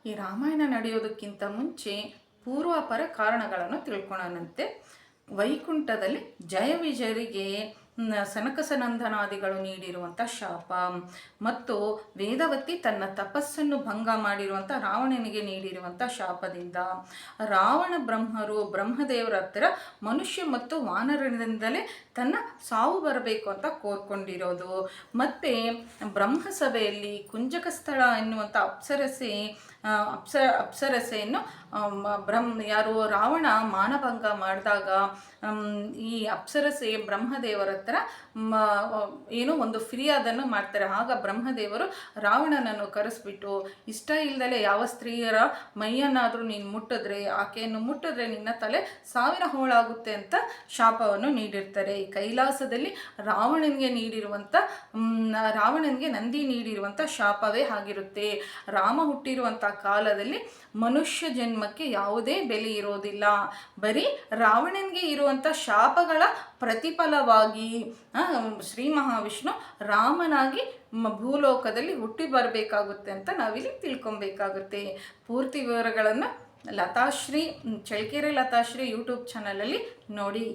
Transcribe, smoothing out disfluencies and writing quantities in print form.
ಈ ರಾಮಾಯಣ ನಡೆಯೋದಕ್ಕಿಂತ ಮುಂಚೆ ಪೂರ್ವಾಪರ ಕಾರಣಗಳನ್ನು ತಿಳ್ಕೊಳ್ಳೋಣಂತೆ. ವೈಕುಂಠದಲ್ಲಿ ಜಯ ವಿಜಯರಿಗೆ ಸನಕಸನಂದನಾದಿಗಳು ನೀಡಿರುವಂಥ ಶಾಪ ಮತ್ತು ವೇದವತಿ ತನ್ನ ತಪಸ್ಸನ್ನು ಭಂಗ ಮಾಡಿರುವಂಥ ರಾವಣನಿಗೆ ನೀಡಿರುವಂಥ ಶಾಪದಿಂದ ರಾವಣ ಬ್ರಹ್ಮದೇವರ ಹತ್ತಿರ ಮನುಷ್ಯ ಮತ್ತು ವಾನರದಿಂದಲೇ ತನ್ನ ಸಾವು ಬರಬೇಕು ಅಂತ ಕೋರ್ಕೊಂಡಿರೋದು. ಮತ್ತು ಬ್ರಹ್ಮಸಭೆಯಲ್ಲಿ ಕುಂಜಕಸ್ಥಳ ಎನ್ನುವಂಥ ಅಪ್ಸರಸೆಯನ್ನು ಯಾರು ರಾವಣ ಮಾನಭಂಗ ಮಾಡಿದಾಗ ಈ ಅಪ್ಸರಸೆ ಬ್ರಹ್ಮದೇವರ ಹತ್ರ ಏನೋ ಒಂದು ಫಿರ್ಯಾದನ್ನು ಮಾಡ್ತಾರೆ. ಆಗ ಬ್ರಹ್ಮದೇವರು ರಾವಣನನ್ನು ಕರೆಸ್ಬಿಟ್ಟು, ಇಷ್ಟ ಇಲ್ಲದಲೇ ಯಾವ ಸ್ತ್ರೀಯರ ಮೈಯನ್ನಾದರೂ ನೀನು ಮುಟ್ಟಿದ್ರೆ, ಆಕೆಯನ್ನು ಮುಟ್ಟಿದ್ರೆ ನಿನ್ನ ತಲೆ 1000 ಹೋಳಾಗುತ್ತೆ ಅಂತ ಶಾಪವನ್ನು ನೀಡಿರ್ತಾರೆ. ಈ ಕೈಲಾಸದಲ್ಲಿ ರಾವಣನಿಗೆ ನಂದಿ ನೀಡಿರುವಂಥ ಶಾಪವೇ ಆಗಿರುತ್ತೆ. ರಾಮ ಹುಟ್ಟಿರುವಂಥ ಕಾಲದಲ್ಲಿ ಮನುಷ್ಯ ಜನ್ಮಕ್ಕೆ ಯಾವುದೇ ಬೆಲೆ ಇರೋದಿಲ್ಲ. ಬರೀ ರಾವಣನಿಗೆ ಇರುವಂಥ ಶಾಪಗಳ ಪ್ರತಿಫಲವಾಗಿ ಶ್ರೀ ಮಹಾವಿಷ್ಣು ರಾಮನಾಗಿ ಭೂಲೋಕದಲ್ಲಿ ಹುಟ್ಟಿ ಬರಬೇಕಾಗುತ್ತೆ ಅಂತ ನಾವಿಲ್ಲಿ ತಿಳ್ಕೊಬೇಕಾಗುತ್ತೆ. ಪೂರ್ತಿ ವಿವರಗಳನ್ನು ಚಳ್ಳಕೆರೆ ಲತಾಶ್ರೀ ಯೂಟ್ಯೂಬ್ ಚಾನಲಲ್ಲಿ ನೋಡಿ.